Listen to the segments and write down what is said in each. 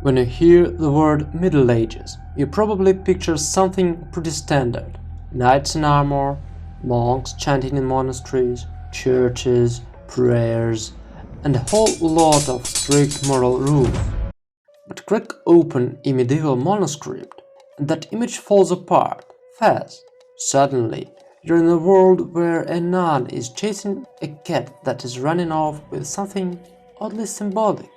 When you hear the word Middle Ages, you probably picture something pretty standard. Knights in armor, monks chanting in monasteries, churches, prayers, and a whole lot of strict moral rules. But crack open a medieval manuscript, and that image falls apart, fast. Suddenly, you're in a world where a nun is chasing a cat that is running off with something oddly symbolic,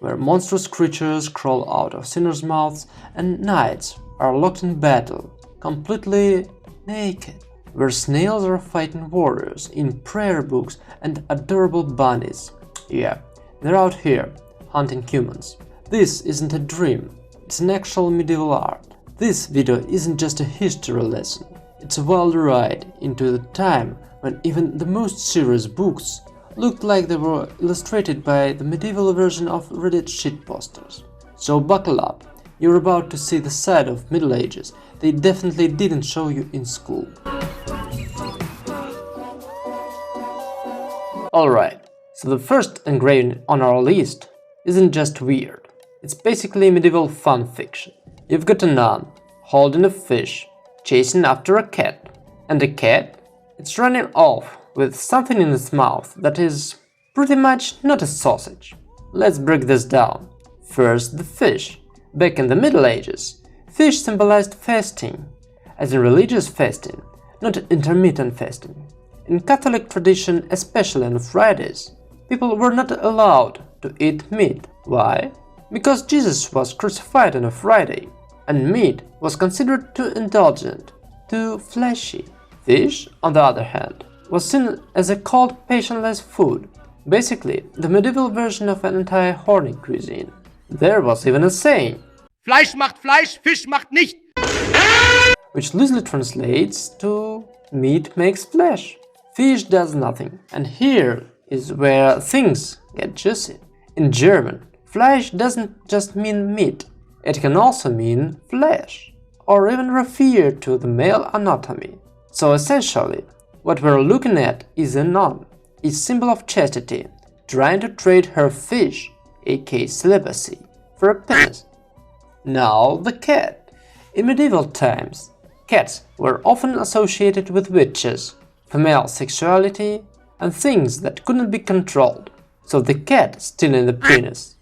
where monstrous creatures crawl out of sinners' mouths and knights are locked in battle, completely naked, where snails are fighting warriors in prayer books and adorable bunnies. Yeah, they're out here, hunting humans. This isn't a dream, it's an actual medieval art. This video isn't just a history lesson, it's a wild ride into the time when even the most serious books looked like they were illustrated by the medieval version of Reddit shitposters. So buckle up, you're about to see the side of Middle Ages they definitely didn't show you in school. Alright, so the first engraving on our list isn't just weird, it's basically medieval fun fiction. You've got a nun holding a fish, chasing after a cat, and the cat, it's running off with something in its mouth that is pretty much not a sausage. Let's break this down. First, the fish. Back in the Middle Ages, fish symbolized fasting, as in religious fasting, not intermittent fasting. In Catholic tradition, especially on Fridays, people were not allowed to eat meat. Why? Because Jesus was crucified on a Friday, and meat was considered too indulgent, too fleshy. Fish, on the other hand, was seen as a cold, patientless food, basically the medieval version of an anti-horny cuisine. There was even a saying, Fleisch macht Fleisch, Fisch macht nicht, which loosely translates to meat makes flesh. Fish does nothing, and here is where things get juicy. In German, Fleisch doesn't just mean meat, it can also mean flesh, or even refer to the male anatomy. So essentially, what we're looking at is a nun, a symbol of chastity, trying to trade her fish, aka celibacy, for a penis. Now the cat. In medieval times, cats were often associated with witches, female sexuality, and things that couldn't be controlled. So the cat stealing the penis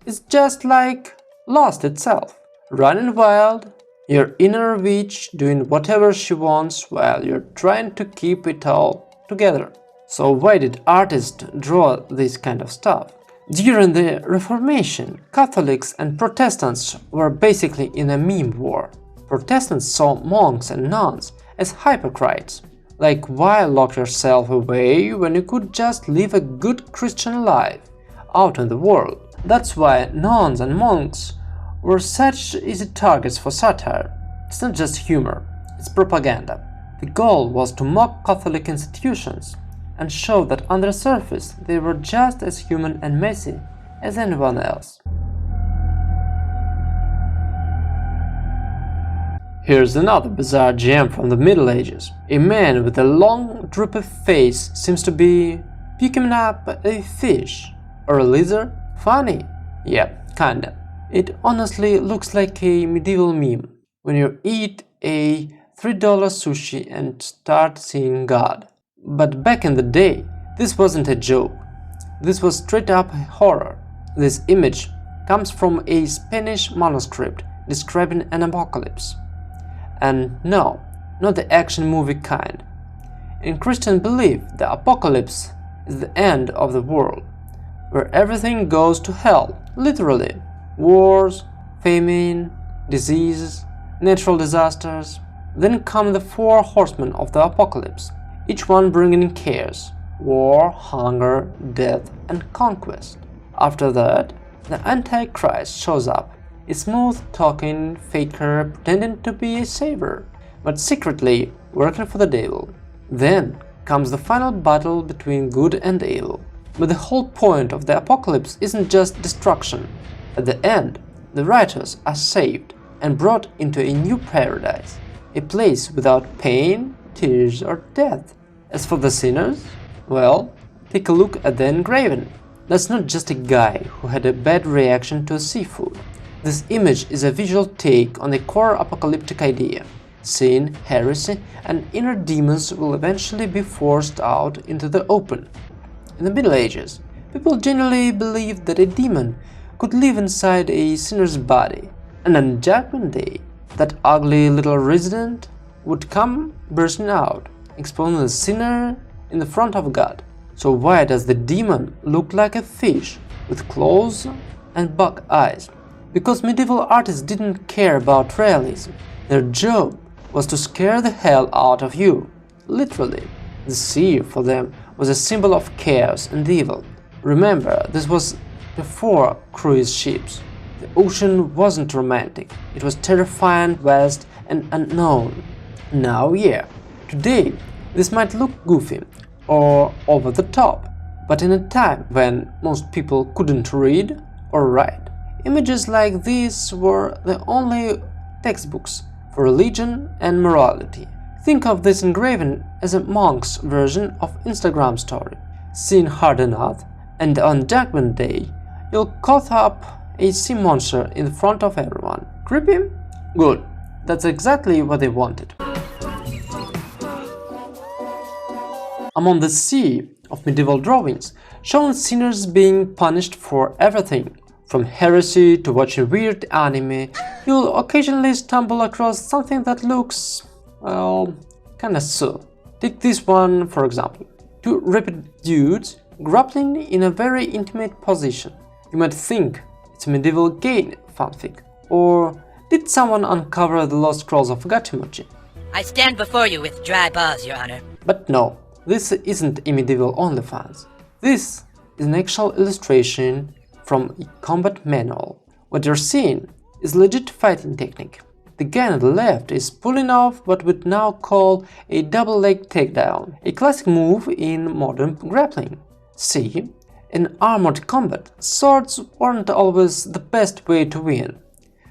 is just like lust itself, running wild, your inner witch doing whatever she wants while you're trying to keep it all together. So why did artists draw this kind of stuff? During the Reformation, Catholics and Protestants were basically in a meme war. Protestants saw monks and nuns as hypocrites, like why lock yourself away when you could just live a good Christian life out in the world. That's why nuns and monks were such easy targets for satire. It's not just humor, it's propaganda. The goal was to mock Catholic institutions and show that under the surface they were just as human and messy as anyone else. Here's another bizarre gem from the Middle Ages. A man with a long, droopy face seems to be picking up a fish. Or a lizard? Funny? Yeah, kinda. It honestly looks like a medieval meme, when you eat a $3 sushi and start seeing God. But back in the day, this wasn't a joke. This was straight up horror. This image comes from a Spanish manuscript describing an apocalypse. And no, not the action movie kind. In Christian belief, the apocalypse is the end of the world, where everything goes to hell, literally. Wars, famine, diseases, natural disasters. Then come the 4 horsemen of the apocalypse, each one bringing chaos, war, hunger, death, and conquest. After that, the Antichrist shows up, a smooth-talking faker pretending to be a savior, but secretly working for the devil. Then comes the final battle between good and evil. But the whole point of the apocalypse isn't just destruction. At the end, the righteous are saved and brought into a new paradise, a place without pain, tears, or death. As for the sinners, well, take a look at the engraving. That's not just a guy who had a bad reaction to seafood. This image is a visual take on a core apocalyptic idea. Sin, heresy, and inner demons will eventually be forced out into the open. In the Middle Ages, people generally believed that a demon could live inside a sinner's body, and on Judgment Day, that ugly little resident would come bursting out, exposing the sinner in the front of God. So why does the demon look like a fish with claws and bug eyes? Because medieval artists didn't care about realism. Their job was to scare the hell out of you. Literally, the sea for them was a symbol of chaos and evil. Remember, this was before cruise ships. The ocean wasn't romantic, it was terrifying, vast and unknown. Now, yeah, today this might look goofy or over the top, but in a time when most people couldn't read or write, images like these were the only textbooks for religion and morality. Think of this engraving as a monk's version of Instagram story. Sin hard enough, and on Judgment Day, you'll cough up a sea monster in front of everyone. Creepy? Good. That's exactly what they wanted. Among the sea of medieval drawings, showing sinners being punished for everything, from heresy to watching weird anime, you'll occasionally stumble across something that looks, well, kinda so. Take this one for example. Two ripped dudes grappling in a very intimate position. You might think it's a medieval gay fanfic, or did someone uncover the lost scrolls of Gatimuchi? I stand before you with dry balls, Your Honor. But no, this isn't a medieval OnlyFans. This is an actual illustration from a combat manual. What you're seeing is legit fighting technique. The guy on the left is pulling off what we'd now call a double leg takedown, a classic move in modern grappling. See, in armored combat, swords weren't always the best way to win.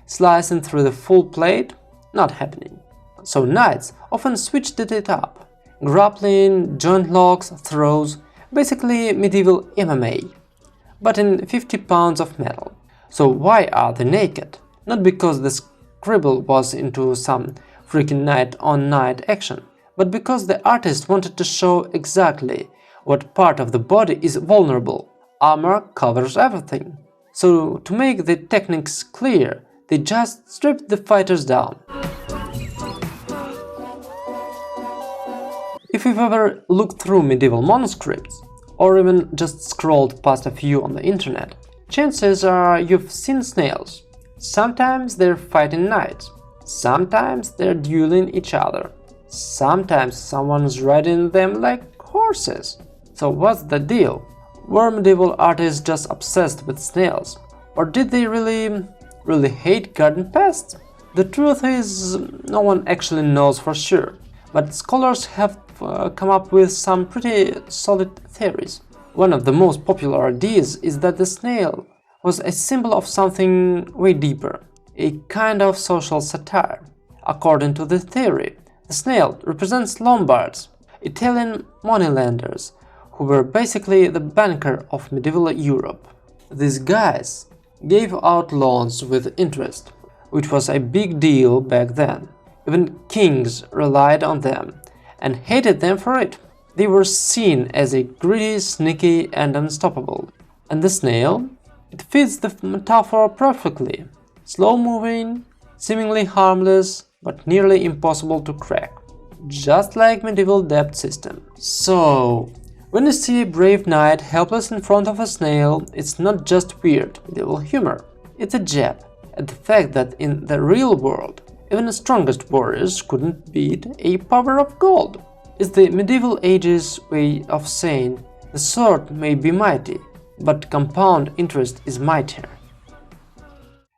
Slicing through the full plate? Not happening. So knights often switched it up. Grappling, joint locks, throws, basically medieval MMA. But in 50 pounds of metal. So why are they naked? Not because the scribble was into some freaking knight-on-knight action, but because the artist wanted to show exactly what part of the body is vulnerable. Armor covers everything. So to make the techniques clear, they just stripped the fighters down. If you've ever looked through medieval manuscripts, or even just scrolled past a few on the internet, chances are you've seen snails. Sometimes they're fighting knights, sometimes they're dueling each other, sometimes someone's riding them like horses. So what's the deal? Were medieval artists just obsessed with snails? Or did they really hate garden pests? The truth is, no one actually knows for sure, but scholars have come up with some pretty solid theories. One of the most popular ideas is that the snail was a symbol of something way deeper, a kind of social satire. According to the theory, the snail represents Lombards, Italian moneylenders, who were basically the banker of medieval Europe. These guys gave out loans with interest, which was a big deal back then. Even kings relied on them and hated them for it. They were seen as a greedy, sneaky and unstoppable. And the snail? It fits the metaphor perfectly. Slow-moving, seemingly harmless, but nearly impossible to crack. Just like medieval debt system. So, when you see a brave knight helpless in front of a snail, it's not just weird medieval humor. It's a jab at the fact that in the real world, even the strongest warriors couldn't beat a power of gold. It's the medieval ages way of saying the sword may be mighty, but compound interest is mightier.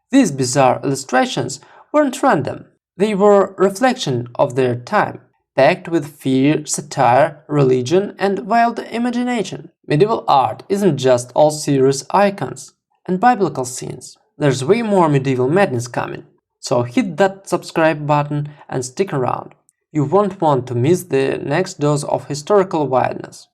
These bizarre illustrations weren't random. They were a reflection of their time, packed with fear, satire, religion, and wild imagination. Medieval art isn't just all serious icons and biblical scenes. There's way more medieval madness coming. So hit that subscribe button and stick around. You won't want to miss the next dose of historical wildness.